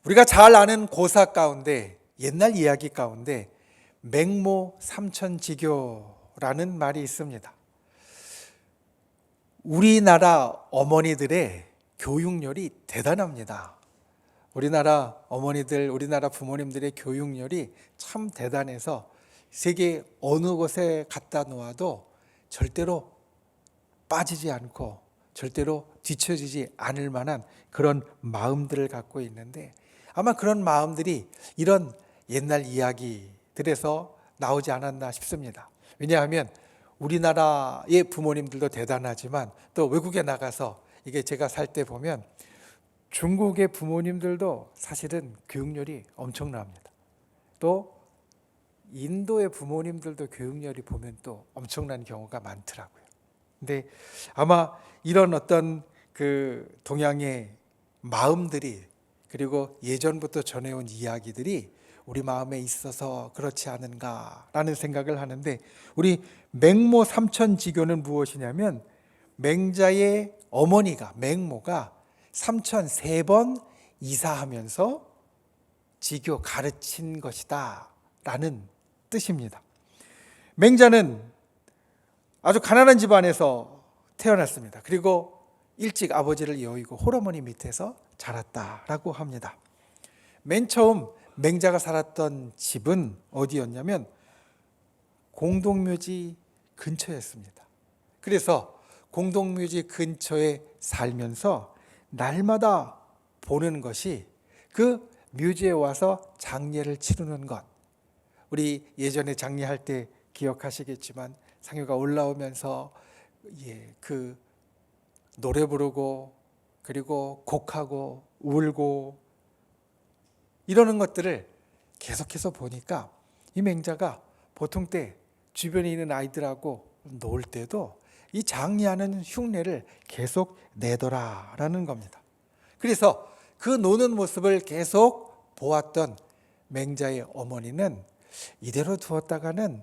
우리가 잘 아는 고사 가운데, 옛날 이야기 가운데 맹모 삼천지교라는 말이 있습니다. 우리나라 어머니들의 교육열이 대단합니다. 우리나라 어머니들, 우리나라 부모님들의 교육열이 참 대단해서 세계 어느 곳에 갖다 놓아도 절대로 빠지지 않고 절대로 뒤처지지 않을 만한 그런 마음들을 갖고 있는데, 아마 그런 마음들이 이런 옛날 이야기들에서 나오지 않았나 싶습니다. 왜냐하면 우리나라의 부모님들도 대단하지만 또 외국에 나가서, 이게 제가 살 때 보면 중국의 부모님들도 사실은 교육열이 엄청납니다. 또 인도의 부모님들도 교육열이 보면 또 엄청난 경우가 많더라고요. 근데 아마 이런 어떤 그 동양의 마음들이, 그리고 예전부터 전해온 이야기들이 우리 마음에 있어서 그렇지 않은가라는 생각을 하는데, 우리 맹모 삼천지교는 무엇이냐면, 맹자의 어머니가, 맹모가 삼천 3번 이사하면서 지교 가르친 것이다 라는 뜻입니다. 맹자는 아주 가난한 집안에서 태어났습니다. 그리고 일찍 아버지를 여의고 홀어머니 밑에서 자랐다라고 합니다. 맨 처음 맹자가 살았던 집은 어디였냐면 공동묘지 근처였습니다. 그래서 공동묘지 근처에 살면서 날마다 보는 것이 그 묘지에 와서 장례를 치르는 것. 우리 예전에 장례할 때 기억하시겠지만 상유가 올라오면서 그 노래 부르고 그리고 곡하고 울고 이러는 것들을 계속해서 보니까 이 맹자가 보통 때 주변에 있는 아이들하고 놀 때도 이 장례하는 흉내를 계속 내더라라는 겁니다. 그래서 그 노는 모습을 계속 보았던 맹자의 어머니는 이대로 두었다가는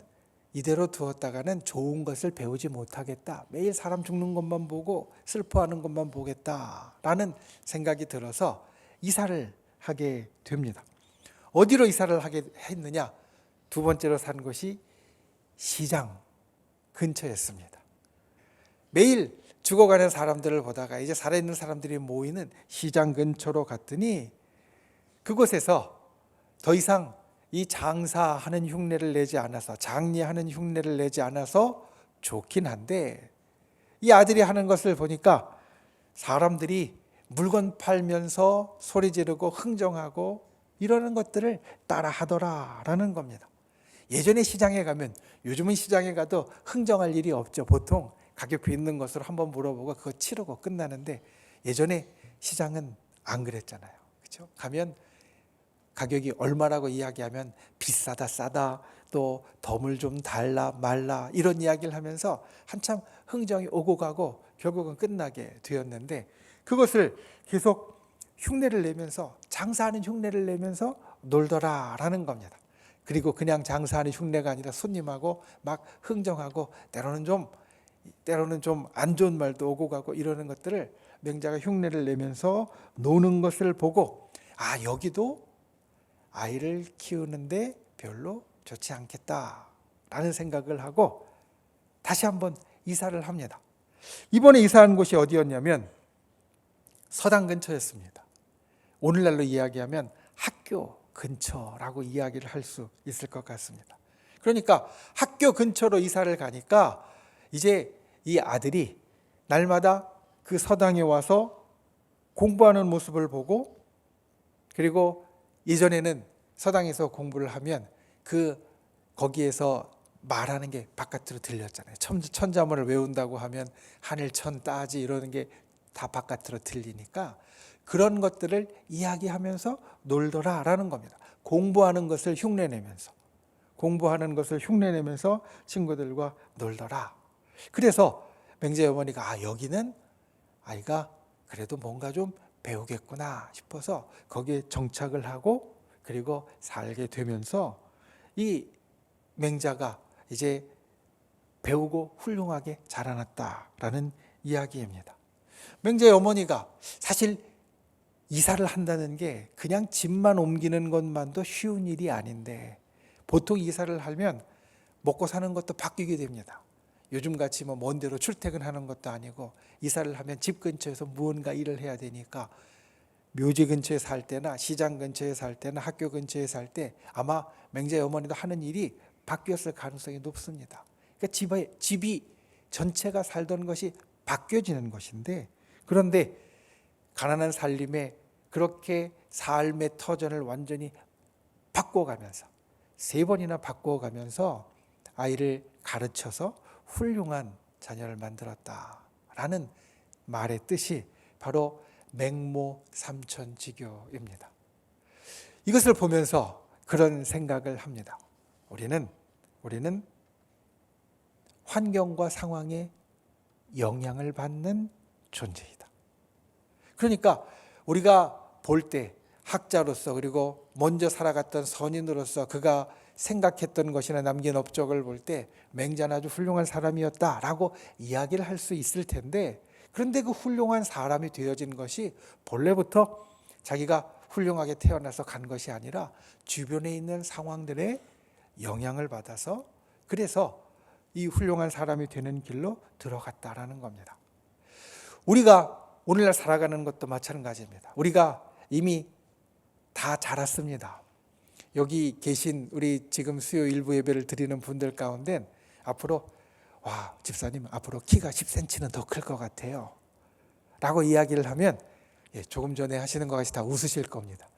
좋은 것을 배우지 못하겠다. 매일 사람 죽는 것만 보고 슬퍼하는 것만 보겠다라는 생각이 들어서 이사를 하게 됩니다. 어디로 이사를 하게 했느냐? 두 번째로 산 곳이 시장 근처였습니다. 매일 죽어가는 사람들을 보다가 이제 살아있는 사람들이 모이는 시장 근처로 갔더니 그곳에서 더 이상 이 장사하는 흉내를 내지 않아서, 장례하는 흉내를 내지 않아서 좋긴 한데, 이 아들이 하는 것을 보니까 사람들이 물건 팔면서 소리 지르고 흥정하고 이러는 것들을 따라 하더라라는 겁니다. 예전에 시장에 가면, 요즘은 시장에 가도 흥정할 일이 없죠. 보통 가격표 있는 것으로 한번 물어보고 그거 치르고 끝나는데, 예전에 시장은 안 그랬잖아요. 그렇죠? 가면 가격이 얼마라고 이야기하면 비싸다, 싸다, 또 덤을 좀 달라 말라 이런 이야기를 하면서 한참 흥정이 오고 가고 결국은 끝나게 되었는데, 그것을 계속 흉내를 내면서, 장사하는 흉내를 내면서 놀더라라는 겁니다. 그리고 그냥 장사하는 흉내가 아니라 손님하고 막 흥정하고 때로는 좀 안 좋은 말도 오고 가고 이러는 것들을 맹자가 흉내를 내면서 노는 것을 보고, 아, 여기도 아이를 키우는데 별로 좋지 않겠다라는 생각을 하고 다시 한번 이사를 합니다. 이번에 이사한 곳이 어디였냐면 서당 근처였습니다. 오늘날로 이야기하면 학교 근처라고 이야기를 할 수 있을 것 같습니다. 그러니까 학교 근처로 이사를 가니까 이제 이 아들이 날마다 그 서당에 와서 공부하는 모습을 보고, 그리고 예전에는 서당에서 공부를 하면 거기에서 말하는 게 바깥으로 들렸잖아요. 천자문을 외운다고 하면 하늘 천 따지 이러는 게 다 바깥으로 들리니까 그런 것들을 이야기하면서 놀더라라는 겁니다. 공부하는 것을 흉내내면서 친구들과 놀더라. 그래서 맹자의 어머니가 여기는 아이가 그래도 뭔가 좀 배우겠구나 싶어서 거기에 정착을 하고 그리고 살게 되면서 이 맹자가 이제 배우고 훌륭하게 자라났다라는 이야기입니다. 맹자의 어머니가 사실 이사를 한다는 게 그냥 집만 옮기는 것만도 쉬운 일이 아닌데 보통 이사를 하면 먹고 사는 것도 바뀌게 됩니다. 요즘같이 먼 데로 출퇴근하는 것도 아니고 이사를 하면 집 근처에서 무언가 일을 해야 되니까 묘지 근처에 살 때나 시장 근처에 살 때나 학교 근처에 살 때 아마 맹자의 어머니도 하는 일이 바뀌었을 가능성이 높습니다. 그러니까 집이 전체가 살던 것이 바뀌어지는 것인데, 그런데 가난한 살림에 그렇게 삶의 터전을 완전히 바꿔가면서 3번이나 바꿔가면서 아이를 가르쳐서 훌륭한 자녀를 만들었다라는 말의 뜻이 바로 맹모 삼천지교입니다. 이것을 보면서 그런 생각을 합니다. 우리는 환경과 상황에 영향을 받는 존재이다. 그러니까 우리가 볼 때 학자로서 그리고 먼저 살아갔던 선인으로서 그가 생각했던 것이나 남긴 업적을 볼 때 맹자는 아주 훌륭한 사람이었다라고 이야기를 할 수 있을 텐데, 그런데 그 훌륭한 사람이 되어진 것이 본래부터 자기가 훌륭하게 태어나서 간 것이 아니라 주변에 있는 상황들의 영향을 받아서 그래서 이 훌륭한 사람이 되는 길로 들어갔다라는 겁니다. 우리가 오늘날 살아가는 것도 마찬가지입니다. 우리가 이미 다 자랐습니다. 여기 계신 우리 지금 수요 일부 예배를 드리는 분들 가운데 앞으로 집사님 앞으로 키가 10cm는 더 클 것 같아요 라고 이야기를 하면 조금 전에 하시는 것 같이 다 웃으실 겁니다.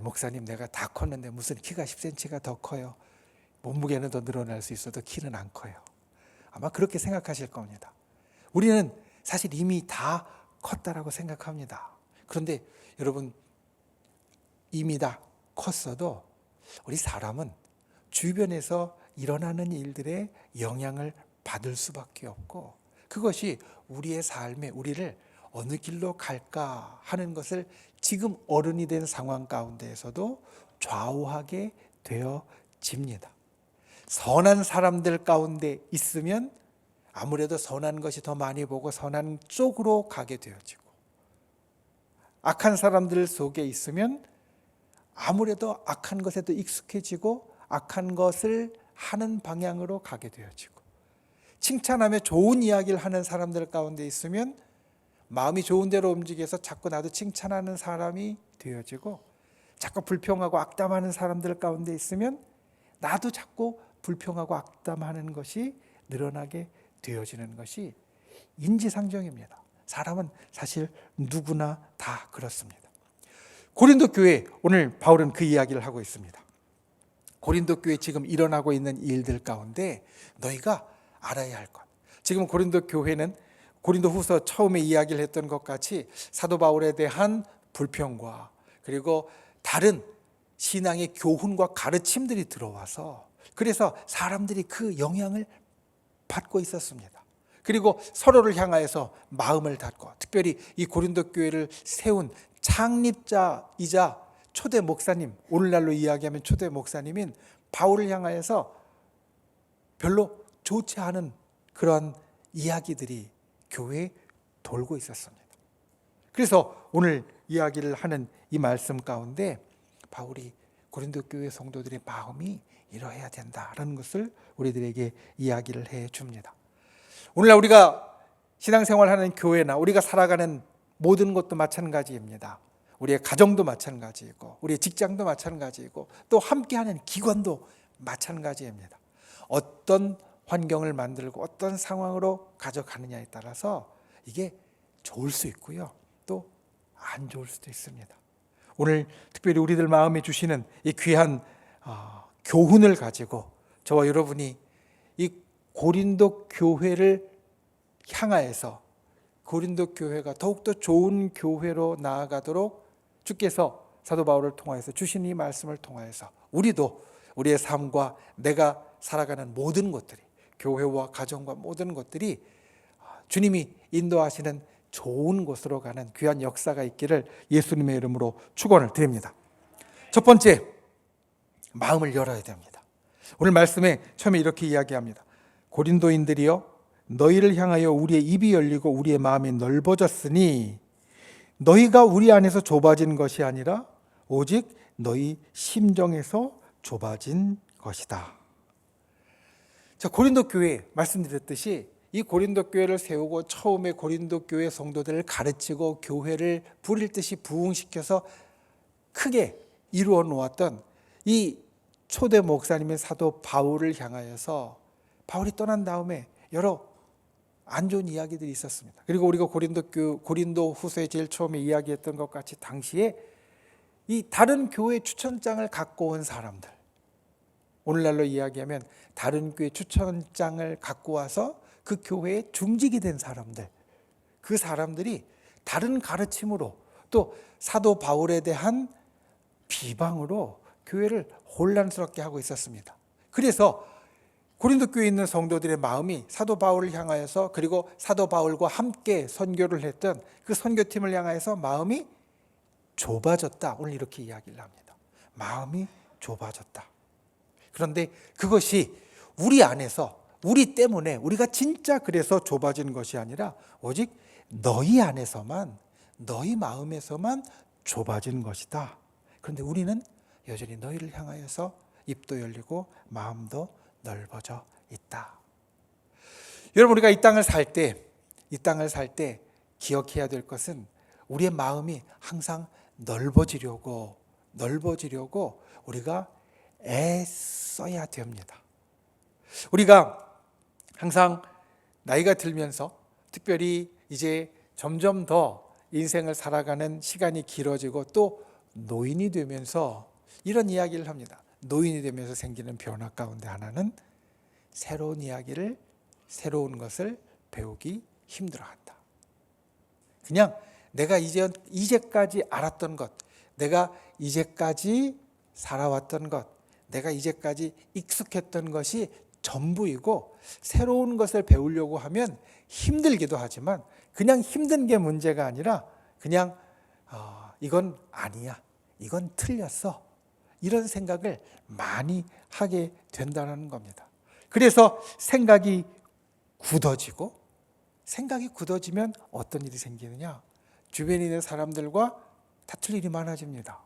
목사님 내가 다 컸는데 무슨 키가 10cm가 더 커요. 몸무게는 더 늘어날 수 있어도 키는 안 커요. 아마 그렇게 생각하실 겁니다. 우리는 사실 이미 다 컸다라고 생각합니다. 그런데 여러분 이미 다 컸어도 우리 사람은 주변에서 일어나는 일들에 영향을 받을 수밖에 없고 그것이 우리의 삶에 우리를 어느 길로 갈까 하는 것을 지금 어른이 된 상황 가운데에서도 좌우하게 되어집니다. 선한 사람들 가운데 있으면 아무래도 선한 것이 더 많이 보고 선한 쪽으로 가게 되어지고, 악한 사람들 속에 있으면 아무래도 악한 것에 더 익숙해지고 악한 것을 하는 방향으로 가게 되어지고, 칭찬하며 좋은 이야기를 하는 사람들 가운데 있으면 마음이 좋은 대로 움직여서 자꾸 나도 칭찬하는 사람이 되어지고, 자꾸 불평하고 악담하는 사람들 가운데 있으면 나도 자꾸 불평하고 악담하는 것이 늘어나게 되어지는 것이 인지상정입니다. 사람은 사실 누구나 다 그렇습니다. 고린도 교회, 오늘 바울은 그 이야기를 하고 있습니다. 고린도 교회 지금 일어나고 있는 일들 가운데 너희가 알아야 할 것. 지금 고린도 교회는 고린도 후서 처음에 이야기를 했던 것 같이 사도 바울에 대한 불평과 그리고 다른 신앙의 교훈과 가르침들이 들어와서 그래서 사람들이 그 영향을 받고 있었습니다. 그리고 서로를 향하여서 마음을 닫고, 특별히 이 고린도 교회를 세운 창립자이자 초대 목사님, 오늘날로 이야기하면 초대 목사님인 바울을 향하여서 별로 좋지 않은 그런 이야기들이 교회에 돌고 있었습니다. 그래서 오늘 이야기를 하는 이 말씀 가운데 바울이 고린도 교회 성도들의 마음이 이러해야 된다라는 것을 우리들에게 이야기를 해 줍니다. 오늘날 우리가 신앙생활하는 교회나 우리가 살아가는 모든 것도 마찬가지입니다. 우리의 가정도 마찬가지이고 우리의 직장도 마찬가지이고 또 함께하는 기관도 마찬가지입니다. 어떤 환경을 만들고 어떤 상황으로 가져가느냐에 따라서 이게 좋을 수 있고요, 또 안 좋을 수도 있습니다. 오늘 특별히 우리들 마음에 주시는 이 귀한 교훈을 가지고 저와 여러분이 이 고린도 교회를 향하여서 고린도 교회가 더욱더 좋은 교회로 나아가도록 주께서 사도 바울을 통하여서 주신 이 말씀을 통하여서 우리도 우리의 삶과 내가 살아가는 모든 것들이, 교회와 가정과 모든 것들이 주님이 인도하시는 좋은 곳으로 가는 귀한 역사가 있기를 예수님의 이름으로 축원을 드립니다. 첫 번째, 마음을 열어야 됩니다. 오늘 말씀에 처음에 이렇게 이야기합니다. 고린도인들이여, 너희를 향하여 우리의 입이 열리고 우리의 마음이 넓어졌으니 너희가 우리 안에서 좁아진 것이 아니라 오직 너희 심정에서 좁아진 것이다. 자, 고린도 교회 말씀드렸듯이 이 고린도 교회를 세우고 처음에 고린도 교회 성도들을 가르치고 교회를 부릴 듯이 부흥시켜서 크게 이루어 놓았던 이 초대 목사님의 사도 바울을 향하여서 바울이 떠난 다음에 여러 안 좋은 이야기들이 있었습니다. 그리고 우리가 고린도 후서에 제일 처음에 이야기했던 것 같이 당시에 이 다른 교회 추천장을 갖고 온 사람들, 오늘날로 이야기하면 다른 교회 추천장을 갖고 와서 그 교회에 중직이 된 사람들, 그 사람들이 다른 가르침으로 또 사도 바울에 대한 비방으로 교회를 혼란스럽게 하고 있었습니다. 그래서 고린도 교회에 있는 성도들의 마음이 사도 바울을 향하여서, 그리고 사도 바울과 함께 선교를 했던 그 선교팀을 향하여서 마음이 좁아졌다. 오늘 이렇게 이야기를 합니다. 마음이 좁아졌다. 그런데 그것이 우리 안에서, 우리 때문에, 우리가 진짜 그래서 좁아진 것이 아니라 오직 너희 안에서만, 너희 마음에서만 좁아진 것이다. 그런데 우리는 여전히 너희를 향하여서 입도 열리고 마음도 넓어져 있다. 여러분, 우리가 이 땅을 살 때 기억해야 될 것은 우리의 마음이 항상 넓어지려고 우리가 애써야 됩니다. 우리가 항상 나이가 들면서, 특별히 이제 점점 더 인생을 살아가는 시간이 길어지고 또 노인이 되면서 이런 이야기를 합니다. 노인이 되면서 생기는 변화 가운데 하나는 새로운 것을 배우기 힘들어한다. 그냥 내가 이제까지 알았던 것, 내가 이제까지 살아왔던 것, 내가 이제까지 익숙했던 것이 전부이고, 새로운 것을 배우려고 하면 힘들기도 하지만 그냥 힘든 게 문제가 아니라 그냥 이건 아니야, 이건 틀렸어, 이런 생각을 많이 하게 된다는 겁니다. 그래서 생각이 굳어지면 어떤 일이 생기느냐? 주변에 있는 사람들과 다툴 일이 많아집니다.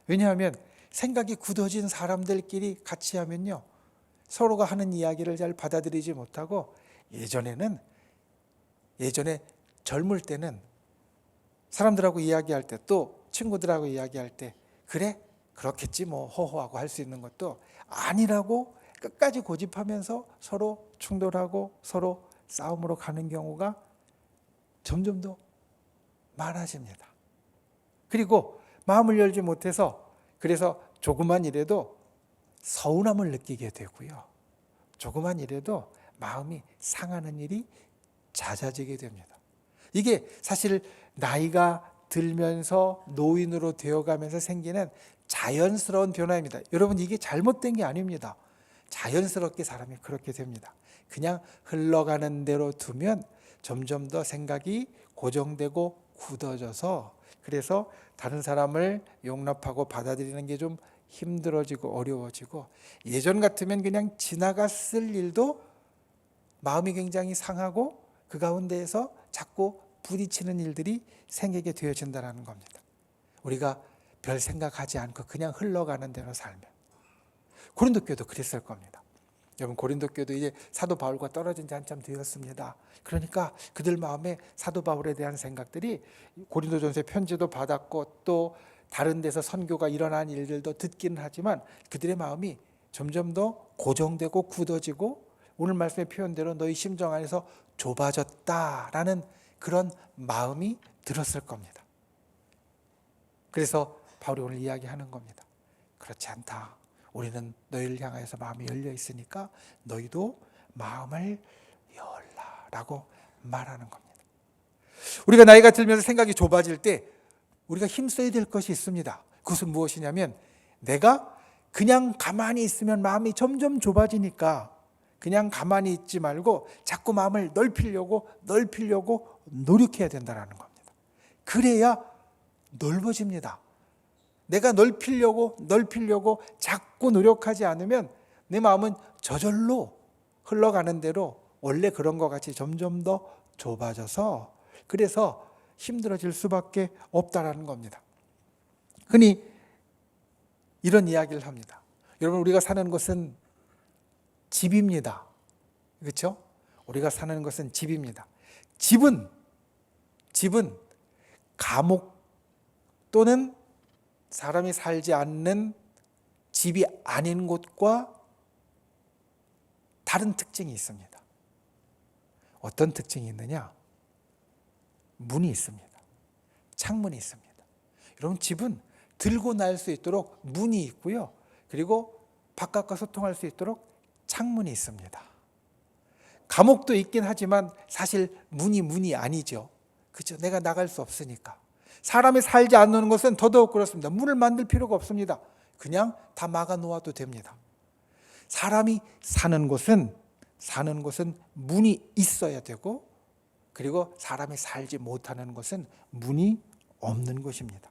왜냐하면 생각이 굳어진 사람들끼리 같이 하면요, 서로가 하는 이야기를 잘 받아들이지 못하고, 예전에 젊을 때는 사람들하고 이야기할 때, 또 친구들하고 이야기할 때 그래? 그렇겠지 뭐 호호하고 할 수 있는 것도 아니라고 끝까지 고집하면서 서로 충돌하고 서로 싸움으로 가는 경우가 점점 더 많아집니다. 그리고 마음을 열지 못해서, 그래서 조그만 일에도 서운함을 느끼게 되고요, 조그만 일에도 마음이 상하는 일이 잦아지게 됩니다. 이게 사실 나이가 들면서 노인으로 되어가면서 생기는 자연스러운 변화입니다. 여러분, 이게 잘못된 게 아닙니다. 자연스럽게 사람이 그렇게 됩니다. 그냥 흘러가는 대로 두면 점점 더 생각이 고정되고 굳어져서, 그래서 다른 사람을 용납하고 받아들이는 게 좀 힘들어지고 어려워지고, 예전 같으면 그냥 지나갔을 일도 마음이 굉장히 상하고 그 가운데에서 자꾸 부딪히는 일들이 생기게 되어진다는 겁니다. 우리가 별 생각하지 않고 그냥 흘러가는 대로 살면. 고린도 교회도 그랬을 겁니다. 여러분, 고린도 교회도 이제 사도 바울과 떨어진 지 한참 되었습니다. 그러니까 그들 마음에 사도 바울에 대한 생각들이, 고린도전서에 편지도 받았고 또 다른 데서 선교가 일어난 일들도 듣기는 하지만 그들의 마음이 점점 더 고정되고 굳어지고, 오늘 말씀의 표현대로 너희 심정 안에서 좁아졌다라는 그런 마음이 들었을 겁니다. 그래서 바울이 오늘 이야기하는 겁니다. 그렇지 않다. 우리는 너희를 향하여서 마음이 열려 있으니까 너희도 마음을 열라라고 말하는 겁니다. 우리가 나이가 들면서 생각이 좁아질 때 우리가 힘써야 될 것이 있습니다. 그것은 무엇이냐면, 내가 그냥 가만히 있으면 마음이 점점 좁아지니까 그냥 가만히 있지 말고 자꾸 마음을 넓히려고 노력해야 된다는 겁니다. 그래야 넓어집니다. 내가 넓히려고 자꾸 노력하지 않으면 내 마음은 저절로 흘러가는 대로 원래 그런 것 같이 점점 더 좁아져서, 그래서 힘들어질 수밖에 없다라는 겁니다. 흔히 이런 이야기를 합니다. 여러분, 우리가 사는 곳은 집입니다. 그렇죠? 우리가 사는 것은 집입니다. 집은 감옥 또는 사람이 살지 않는 집이 아닌 곳과 다른 특징이 있습니다. 어떤 특징이 있느냐? 문이 있습니다. 창문이 있습니다. 여러분, 집은 들고 나올 수 있도록 문이 있고요. 그리고 바깥과 소통할 수 있도록 창문이 있습니다. 감옥도 있긴 하지만 사실 문이 아니죠. 그렇죠? 내가 나갈 수 없으니까. 사람이 살지 않는 곳은 더더욱 그렇습니다. 문을 만들 필요가 없습니다. 그냥 다 막아 놓아도 됩니다. 사람이 사는 곳은 문이 있어야 되고, 그리고 사람이 살지 못하는 곳은 문이 없는 곳입니다.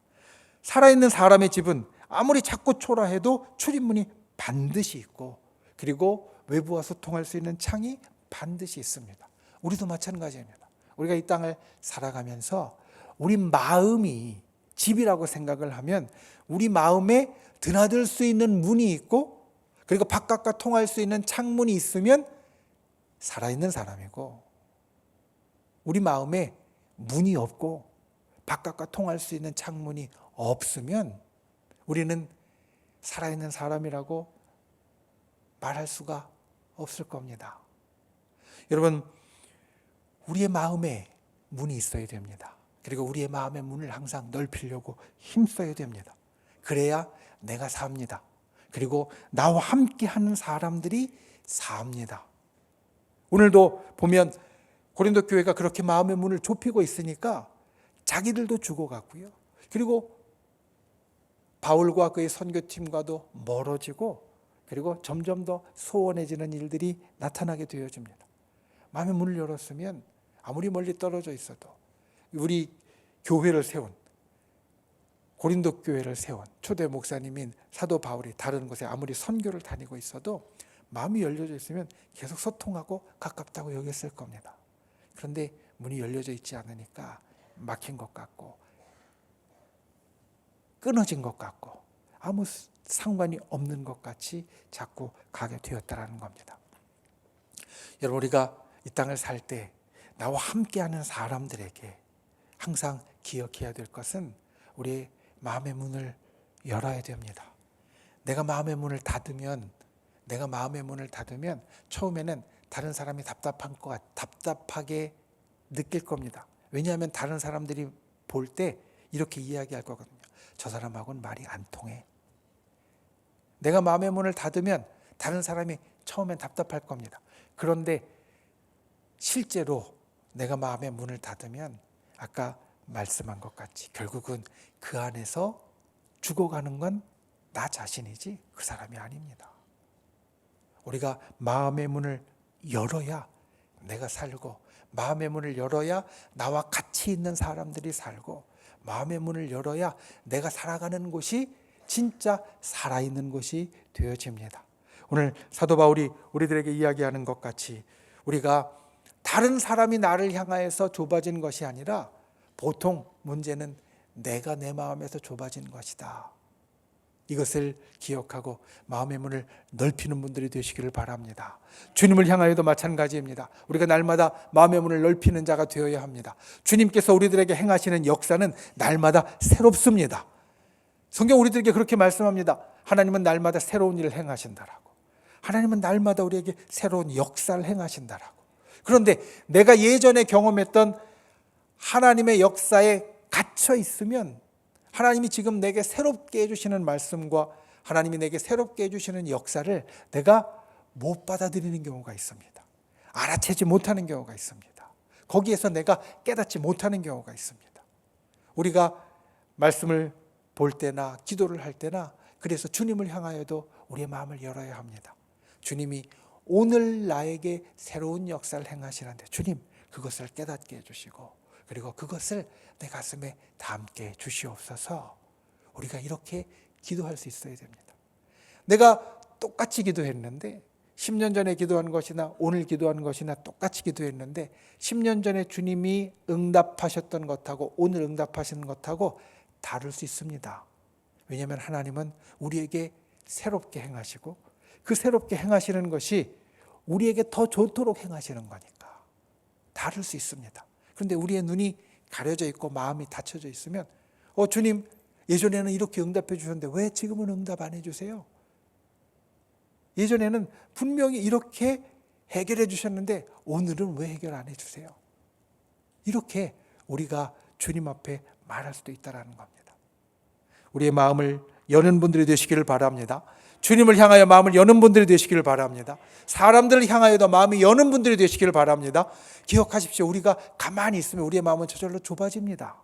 살아있는 사람의 집은 아무리 작고 초라해도 출입문이 반드시 있고, 그리고 외부와 소통할 수 있는 창이 반드시 있습니다. 우리도 마찬가지입니다. 우리가 이 땅을 살아가면서 우리 마음이 집이라고 생각을 하면 우리 마음에 드나들 수 있는 문이 있고, 그리고 바깥과 통할 수 있는 창문이 있으면 살아있는 사람이고, 우리 마음에 문이 없고 바깥과 통할 수 있는 창문이 없으면 우리는 살아있는 사람이라고 말할 수가 없을 겁니다. 여러분, 우리의 마음에 문이 있어야 됩니다. 그리고 우리의 마음의 문을 항상 넓히려고 힘써야 됩니다. 그래야 내가 삽니다. 그리고 나와 함께 하는 사람들이 삽니다. 오늘도 보면 고린도 교회가 그렇게 마음의 문을 좁히고 있으니까 자기들도 죽어갔고요. 그리고 바울과 그의 선교팀과도 멀어지고, 그리고 점점 더 소원해지는 일들이 나타나게 되어집니다. 마음의 문을 열었으면 아무리 멀리 떨어져 있어도 우리 교회를 세운, 고린도 교회를 세운 초대 목사님인 사도 바울이 다른 곳에 아무리 선교를 다니고 있어도 마음이 열려져 있으면 계속 소통하고 가깝다고 여겼을 겁니다. 그런데 문이 열려져 있지 않으니까 막힌 것 같고 끊어진 것 같고 아무 상관이 없는 것 같이 자꾸 가게 되었다라는 겁니다. 여러분, 우리가 이 땅을 살 때 나와 함께하는 사람들에게 항상 기억해야 될 것은 우리의 마음의 문을 열어야 됩니다. 내가 마음의 문을 닫으면 처음에는 다른 사람이 답답하게 느낄 겁니다. 왜냐하면 다른 사람들이 볼 때 이렇게 이야기할 거거든요. 저 사람하고는 말이 안 통해. 내가 마음의 문을 닫으면 다른 사람이 처음엔 답답할 겁니다. 그런데 실제로 내가 마음의 문을 닫으면 아까 말씀한 것 같이 결국은 그 안에서 죽어가는 건 나 자신이지 그 사람이 아닙니다. 우리가 마음의 문을 열어야 내가 살고, 마음의 문을 열어야 나와 같이 있는 사람들이 살고, 마음의 문을 열어야 내가 살아가는 곳이 진짜 살아있는 곳이 되어집니다. 오늘 사도 바울이 우리들에게 이야기하는 것 같이 우리가 다른 사람이 나를 향하여서 좁아진 것이 아니라 보통 문제는 내가 내 마음에서 좁아진 것이다. 이것을 기억하고 마음의 문을 넓히는 분들이 되시기를 바랍니다. 주님을 향하여도 마찬가지입니다. 우리가 날마다 마음의 문을 넓히는 자가 되어야 합니다. 주님께서 우리들에게 행하시는 역사는 날마다 새롭습니다. 성경 우리들에게 그렇게 말씀합니다. 하나님은 날마다 새로운 일을 행하신다라고. 하나님은 날마다 우리에게 새로운 역사를 행하신다라고. 그런데 내가 예전에 경험했던 하나님의 역사에 갇혀 있으면 하나님이 지금 내게 새롭게 해주시는 말씀과 하나님이 내게 새롭게 해주시는 역사를 내가 못 받아들이는 경우가 있습니다. 알아채지 못하는 경우가 있습니다. 거기에서 내가 깨닫지 못하는 경우가 있습니다. 우리가 말씀을 볼 때나 기도를 할 때나 그래서 주님을 향하여도 우리의 마음을 열어야 합니다. 주님이 오늘 나에게 새로운 역사를 행하시는데 주님 그것을 깨닫게 해주시고, 그리고 그것을 내 가슴에 담게 주시옵소서. 우리가 이렇게 기도할 수 있어야 됩니다. 내가 똑같이 기도했는데 10년 전에 기도한 것이나 오늘 기도한 것이나 똑같이 기도했는데 10년 전에 주님이 응답하셨던 것하고 오늘 응답하시는 것하고 다를 수 있습니다. 왜냐하면 하나님은 우리에게 새롭게 행하시고 그 새롭게 행하시는 것이 우리에게 더 좋도록 행하시는 거니까 다를 수 있습니다. 그런데 우리의 눈이 가려져 있고 마음이 닫혀져 있으면 주님 예전에는 이렇게 응답해 주셨는데 왜 지금은 응답 안 해주세요? 예전에는 분명히 이렇게 해결해 주셨는데 오늘은 왜 해결 안 해주세요? 이렇게 우리가 주님 앞에 말할 수도 있다는 겁니다. 우리의 마음을 여는 분들이 되시기를 바랍니다. 주님을 향하여 마음을 여는 분들이 되시기를 바랍니다. 사람들을 향하여도 마음이 여는 분들이 되시기를 바랍니다. 기억하십시오. 우리가 가만히 있으면 우리의 마음은 저절로 좁아집니다.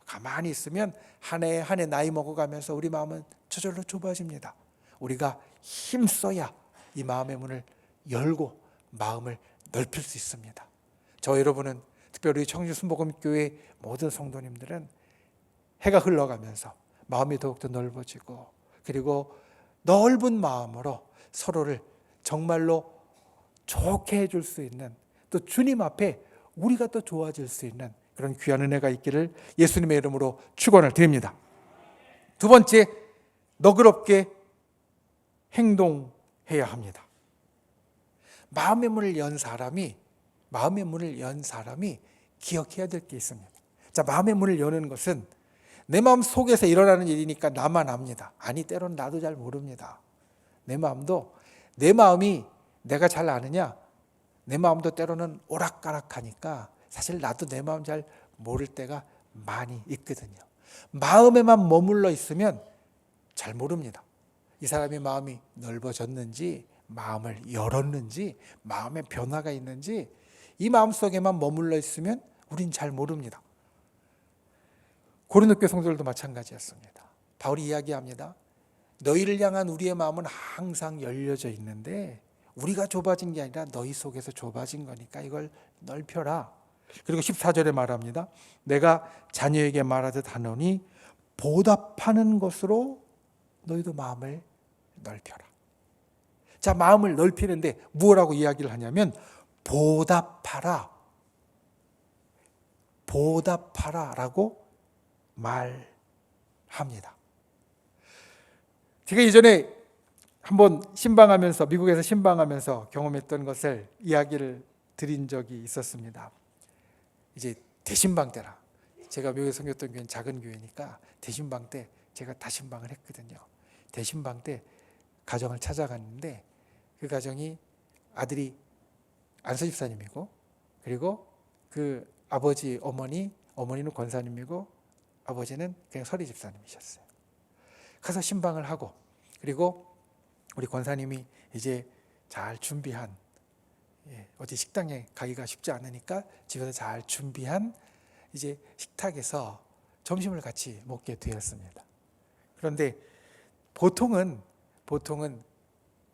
가만히 있으면 한 해 한 해 나이 먹어가면서 우리 마음은 저절로 좁아집니다. 우리가 힘써야 이 마음의 문을 열고 마음을 넓힐 수 있습니다. 저 여러분은 특별히 청주순복음교회 모든 성도님들은 해가 흘러가면서 마음이 더욱더 넓어지고 그리고 넓은 마음으로 서로를 정말로 좋게 해줄 수 있는 또 주님 앞에 우리가 더 좋아질 수 있는 그런 귀한 은혜가 있기를 예수님의 이름으로 축원을 드립니다. 두 번째, 너그럽게 행동해야 합니다. 마음의 문을 연 사람이 기억해야 될 게 있습니다. 자, 마음의 문을 여는 것은 내 마음 속에서 일어나는 일이니까 나만 압니다. 아니, 때로는 나도 잘 모릅니다. 내 마음이 내가 잘 아느냐? 내 마음도 때로는 오락가락하니까 사실 나도 내 마음 잘 모를 때가 많이 있거든요. 마음에만 머물러 있으면 잘 모릅니다. 이 사람의 마음이 넓어졌는지, 마음을 열었는지, 마음에 변화가 있는지 이 마음속에만 머물러 있으면 우린 잘 모릅니다. 고린도교 성도들도 마찬가지였습니다. 바울이 이야기합니다. 너희를 향한 우리의 마음은 항상 열려져 있는데 우리가 좁아진 게 아니라 너희 속에서 좁아진 거니까 이걸 넓혀라. 그리고 14절에 말합니다. 내가 자녀에게 말하듯 하노니 보답하는 것으로 너희도 마음을 넓혀라. 자, 마음을 넓히는데 무엇라고 이야기를 하냐면 보답하라라고 말합니다. 제가 예전에 한번 미국에서 신방하면서 경험했던 것을 이야기를 드린 적이 있었습니다. 이제 대신방 때라. 제가 미국에서 섬겼던 교회는 작은 교회니까 대신방 때 제가 다신방을 했거든요. 대신방 때 가정을 찾아갔는데 그 가정이 아들이 안서 집사님이고 그리고 그 아버지 어머니는 권사님이고 아버지는 그냥 서리 집사님이셨어요. 가서 신방을 하고 그리고 우리 권사님이 이제 잘 준비한 어디 식당에 가기가 쉽지 않으니까 집에서 잘 준비한 이제 식탁에서 점심을 같이 먹게 되었습니다. 그런데 보통은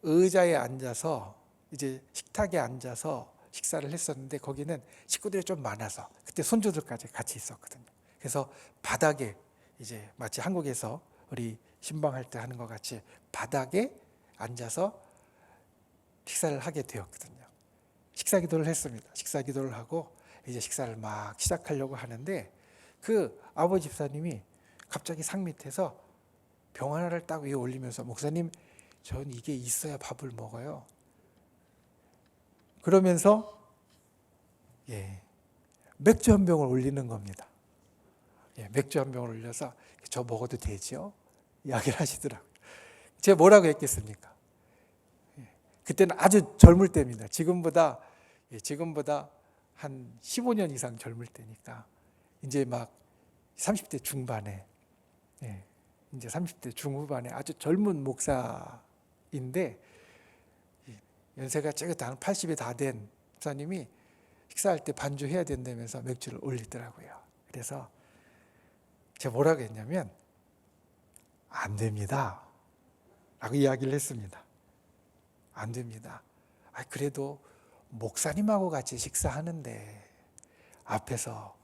의자에 앉아서 이제 식탁에 앉아서 식사를 했었는데 거기는 식구들이 좀 많아서 그때 손주들까지 같이 있었거든요. 그래서 바닥에 이제 마치 한국에서 우리 신방할 때 하는 것 같이 바닥에 앉아서 식사를 하게 되었거든요. 식사 기도를 했습니다. 식사 기도를 하고 이제 식사를 막 시작하려고 하는데 그 아버지 집사님이 갑자기 상 밑에서 병 하나를 딱 위에 올리면서 목사님, 전 이게 있어야 밥을 먹어요. 그러면서 맥주 한 병을 올리는 겁니다. 맥주 한 병을 올려서 저 먹어도 되죠? 이야기를 하시더라고요. 제가 뭐라고 했겠습니까? 그때는 아주 젊을 때입니다. 지금보다 한 15년 이상 젊을 때니까 이제 막 30대 중반에 이제 30대 중후반에 아주 젊은 목사인데 연세가 적어도 한 80이 다 된 목사님이 식사할 때 반주해야 된다면서 맥주를 올리더라고요. 그래서 제가 뭐라고 했냐면 안 됩니다 라고 이야기를 했습니다. 안 됩니다. 그래도 목사님하고 같이 식사하는데 앞에서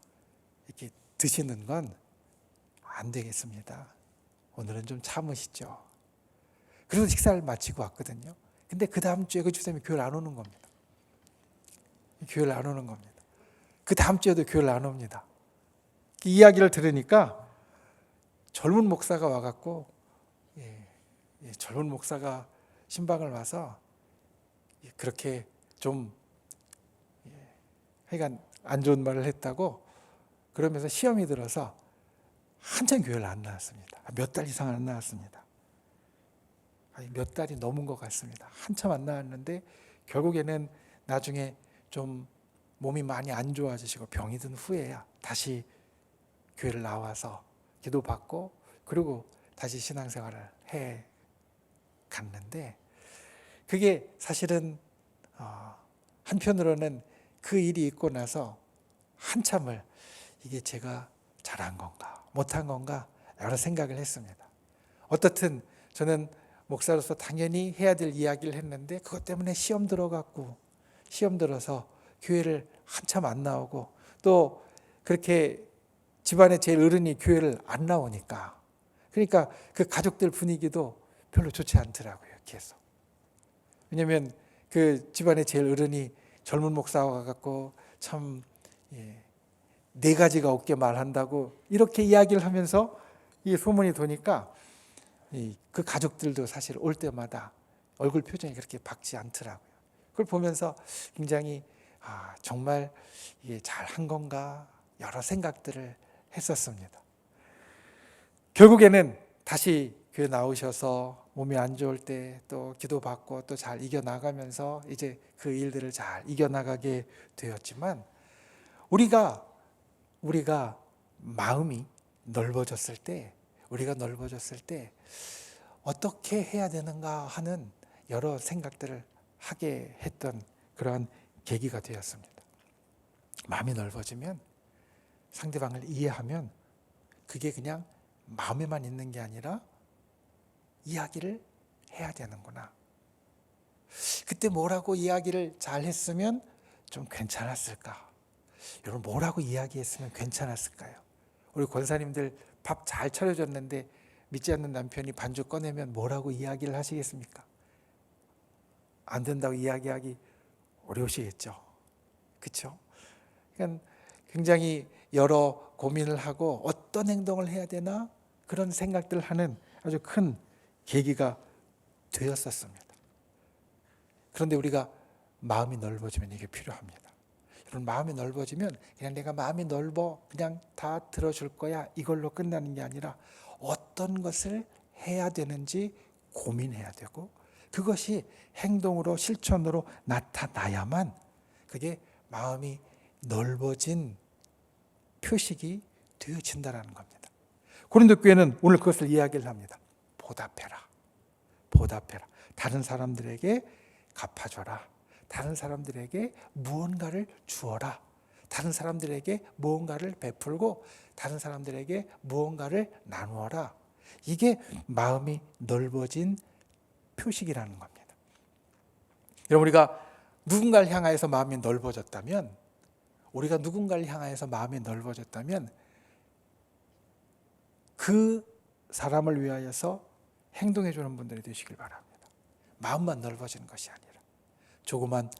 이렇게 드시는 건 안 되겠습니다. 오늘은 좀 참으시죠. 그래서 식사를 마치고 왔거든요. 근데 그 다음 주에 그 집사님이 교회를 안 오는 겁니다. 교회를 안 오는 겁니다. 그 다음 주에도 교회를 안 옵니다. 그 이야기를 들으니까 젊은 목사가 와갖고 젊은 목사가 신방을 와서 그렇게 좀 하여간 안 좋은 말을 했다고 그러면서 시험이 들어서 한참 교회를 안 나왔습니다. 몇 달 이상 안 나왔습니다. 몇 달이 넘은 것 같습니다. 한참 안 나왔는데 결국에는 나중에 좀 몸이 많이 안 좋아지시고 병이 든 후에야 다시 교회를 나와서 기도받고 그리고 다시 신앙생활을 해 갔는데 그게 사실은 한편으로는 그 일이 있고 나서 한참을 이게 제가 잘한 건가 못한 건가 여러 생각을 했습니다. 어떻든 저는 목사로서 당연히 해야 될 이야기를 했는데 그것 때문에 시험 들어서 교회를 한참 안 나오고 또 그렇게 집안에 제일 어른이 교회를 안 나오니까 그러니까 그 가족들 분위기도 별로 좋지 않더라고요. 계속. 왜냐하면 그 집안의 제일 어른이 젊은 목사가 와갖고 참 네 가지가 없게 말한다고 이렇게 이야기를 하면서 이 소문이 도니까 그 가족들도 사실 올 때마다 얼굴 표정이 그렇게 밝지 않더라고요. 그걸 보면서 굉장히 정말 이게 잘한 건가 여러 생각들을 했었습니다. 결국에는 다시 교회 나오셔서 몸이 안 좋을 때 또 기도받고 또 잘 이겨나가면서 이제 그 일들을 잘 이겨나가게 되었지만 우리가 마음이 넓어졌을 때 어떻게 해야 되는가 하는 여러 생각들을 하게 했던 그러한 계기가 되었습니다. 마음이 넓어지면 상대방을 이해하면 그게 그냥 마음에만 있는 게 아니라 이야기를 해야 되는구나. 그때 뭐라고 이야기를 잘 했으면 좀 괜찮았을까? 여러분 뭐라고 이야기했으면 괜찮았을까요? 우리 권사님들 밥 잘 차려줬는데 믿지 않는 남편이 반죽 꺼내면 뭐라고 이야기를 하시겠습니까? 안 된다고 이야기하기 어려우시겠죠. 그렇죠? 그러니까 굉장히 여러 고민을 하고 어떤 행동을 해야 되나 그런 생각들을 하는 아주 큰 계기가 되었었습니다. 그런데 우리가 마음이 넓어지면 이게 필요합니다. 여러분 마음이 넓어지면 그냥 내가 마음이 넓어 그냥 다 들어줄 거야 이걸로 끝나는 게 아니라 어떤 것을 해야 되는지 고민해야 되고 그것이 행동으로 실천으로 나타나야만 그게 마음이 넓어진 표식이 되어진다는 겁니다. 고린도 교회는 오늘 그것을 이야기를 합니다. 보답해라. 다른 사람들에게 갚아줘라. 다른 사람들에게 무언가를 주어라. 다른 사람들에게 무언가를 베풀고 다른 사람들에게 무언가를 나누어라. 이게 마음이 넓어진 표식이라는 겁니다. 여러분 우리가 누군가를 향하여서 마음이 넓어졌다면 그 사람을 위하여서 행동해 주는 분들이 되시길 바랍니다. 마음만 넓어지는 것이 아니라 조그만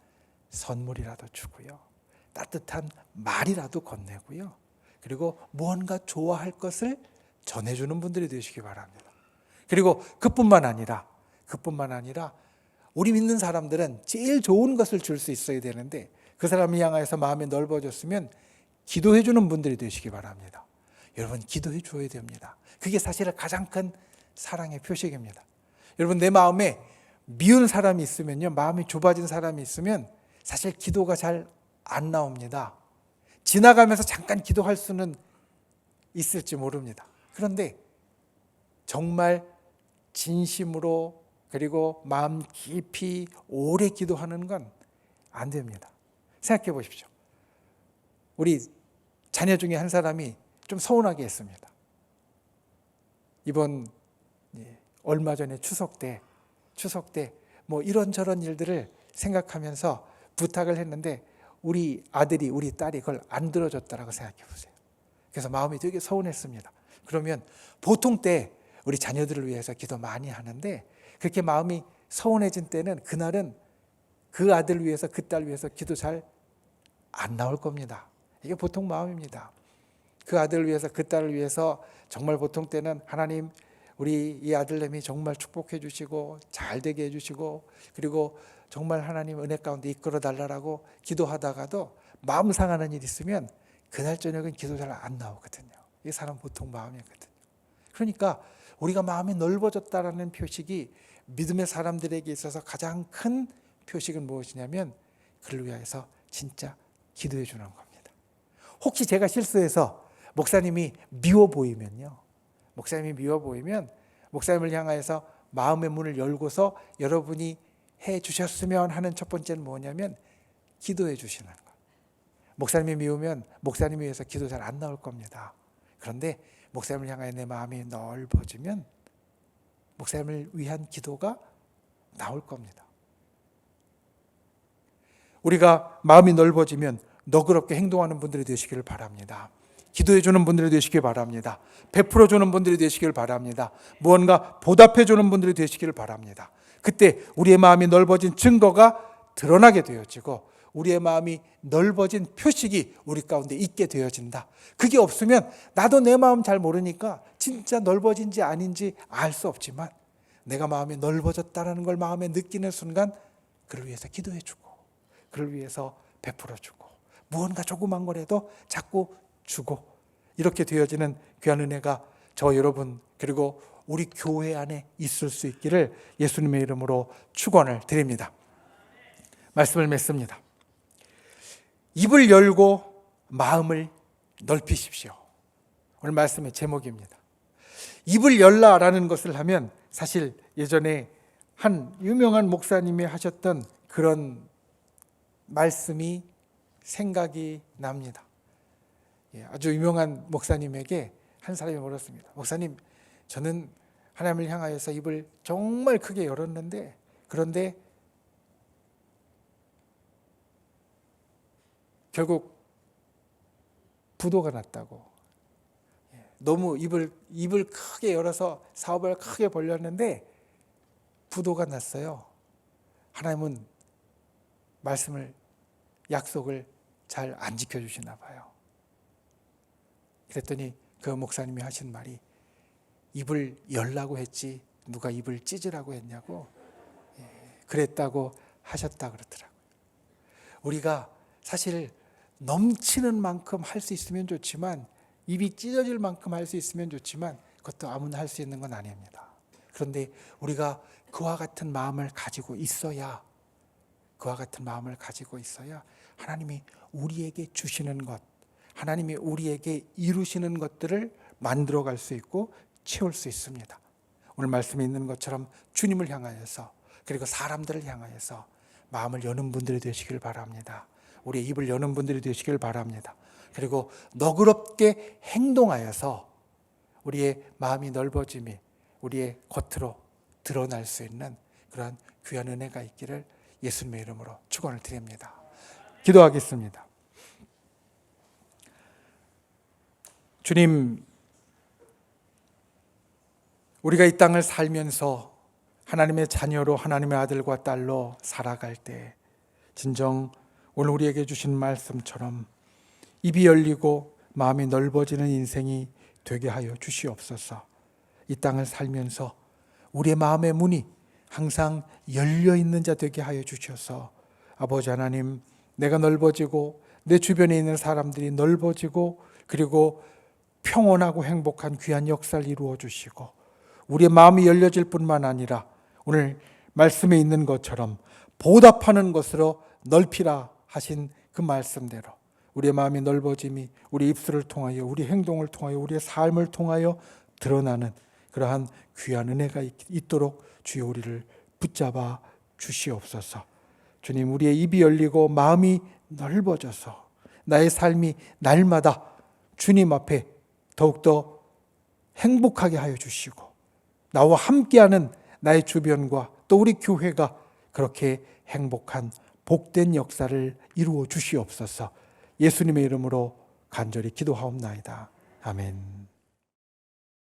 선물이라도 주고요. 따뜻한 말이라도 건네고요. 그리고 무언가 좋아할 것을 전해주는 분들이 되시기 바랍니다. 그리고 그뿐만 아니라 우리 믿는 사람들은 제일 좋은 것을 줄 수 있어야 되는데 그 사람을 향하여서 마음이 넓어졌으면 기도해 주는 분들이 되시기 바랍니다. 여러분 기도해 줘야 됩니다. 그게 사실은 가장 큰 사랑의 표식입니다. 여러분 내 마음에 미운 사람이 있으면요, 마음이 좁아진 사람이 있으면 사실 기도가 잘 안 나옵니다. 지나가면서 잠깐 기도할 수는 있을지 모릅니다. 그런데 정말 진심으로 그리고 마음 깊이 오래 기도하는 건 안 됩니다. 생각해 보십시오. 우리 자녀 중에 한 사람이 좀 서운하게 했습니다. 이번 얼마 전에 추석 때 뭐 이런저런 일들을 생각하면서 부탁을 했는데 우리 아들이 우리 딸이 그걸 안 들어줬다라고 생각해 보세요. 그래서 마음이 되게 서운했습니다. 그러면 보통 때 우리 자녀들을 위해서 기도 많이 하는데 그렇게 마음이 서운해진 때는 그날은 그 아들 위해서 그 딸 위해서 기도 잘 안 나올 겁니다. 이게 보통 마음입니다. 그 아들을 위해서 그 딸을 위해서 정말 보통 때는 하나님 우리 이 아들내미 정말 축복해 주시고 잘 되게 해 주시고 그리고 정말 하나님 은혜 가운데 이끌어 달라고 기도하다가도 마음 상하는 일이 있으면 그날 저녁은 기도 잘 안 나오거든요. 이 사람 보통 마음이거든요. 그러니까 우리가 마음이 넓어졌다라는 표식이 믿음의 사람들에게 있어서 가장 큰 표식은 무엇이냐면 그를 위해서 진짜 기도해 주는 겁니다. 혹시 제가 실수해서 목사님이 미워 보이면요. 목사님이 미워 보이면 목사님을 향하여서 마음의 문을 열고서 여러분이 해 주셨으면 하는 첫 번째는 뭐냐면 기도해 주시는 거. 목사님이 미우면 목사님 위해서 기도 잘 안 나올 겁니다. 그런데 목사님을 향하여 내 마음이 넓어지면 목사님을 위한 기도가 나올 겁니다. 우리가 마음이 넓어지면 너그럽게 행동하는 분들이 되시기를 바랍니다. 기도해 주는 분들이 되시길 바랍니다. 베풀어 주는 분들이 되시길 바랍니다. 무언가 보답해 주는 분들이 되시길 바랍니다. 그때 우리의 마음이 넓어진 증거가 드러나게 되어지고 우리의 마음이 넓어진 표식이 우리 가운데 있게 되어진다. 그게 없으면 나도 내 마음 잘 모르니까 진짜 넓어진지 아닌지 알 수 없지만 내가 마음이 넓어졌다는 걸 마음에 느끼는 순간 그를 위해서 기도해 주고 그를 위해서 베풀어 주고 무언가 조그만 거라도 자꾸 주고 이렇게 되어지는 귀한 은혜가 저 여러분 그리고 우리 교회 안에 있을 수 있기를 예수님의 이름으로 축원을 드립니다. 말씀을 맺습니다. 입을 열고 마음을 넓히십시오. 오늘 말씀의 제목입니다. 입을 열라라는 것을 하면 사실 예전에 한 유명한 목사님이 하셨던 그런 말씀이 생각이 납니다. 아주 유명한 목사님에게 한 사람이 물었습니다. 목사님, 저는 하나님을 향하여서 입을 정말 크게 열었는데 그런데 결국 부도가 났다고. 너무 입을 크게 열어서 사업을 크게 벌렸는데 부도가 났어요. 하나님은 말씀을 약속을 잘 안 지켜주시나 봐요. 그랬더니 그 목사님이 하신 말이 입을 열라고 했지 누가 입을 찢으라고 했냐고 그랬다고 하셨다 그러더라고요. 우리가 사실 넘치는 만큼 할 수 있으면 좋지만 입이 찢어질 만큼 할 수 있으면 좋지만 그것도 아무나 할 수 있는 건 아닙니다. 그런데 우리가 그와 같은 마음을 가지고 있어야 하나님이 우리에게 주시는 것, 하나님이 우리에게 이루시는 것들을 만들어갈 수 있고 채울 수 있습니다. 오늘 말씀에 있는 것처럼 주님을 향하여서 그리고 사람들을 향하여서 마음을 여는 분들이 되시길 바랍니다. 우리의 입을 여는 분들이 되시길 바랍니다. 그리고 너그럽게 행동하여서 우리의 마음이 넓어짐이 우리의 겉으로 드러날 수 있는 그러한 귀한 은혜가 있기를 예수님의 이름으로 축원을 드립니다. 기도하겠습니다. 주님, 우리가 이 땅을 살면서 하나님의 자녀로 하나님의 아들과 딸로 살아갈 때 진정 오늘 우리에게 주신 말씀처럼 입이 열리고 마음이 넓어지는 인생이 되게 하여 주시옵소서. 이 땅을 살면서 우리의 마음의 문이 항상 열려있는 자 되게 하여 주셔서 아버지 하나님, 내가 넓어지고 내 주변에 있는 사람들이 넓어지고 그리고 평온하고 행복한 귀한 역사를 이루어 주시고 우리의 마음이 열려질 뿐만 아니라 오늘 말씀에 있는 것처럼 보답하는 것으로 넓히라 하신 그 말씀대로 우리의 마음이 넓어짐이 우리 입술을 통하여 우리 행동을 통하여 우리의 삶을 통하여 드러나는 그러한 귀한 은혜가 있도록 주여 우리를 붙잡아 주시옵소서. 주님, 우리의 입이 열리고 마음이 넓어져서 나의 삶이 날마다 주님 앞에 더욱더 행복하게 하여 주시고 나와 함께하는 나의 주변과 또 우리 교회가 그렇게 행복한 복된 역사를 이루어 주시옵소서. 예수님의 이름으로 간절히 기도하옵나이다. 아멘.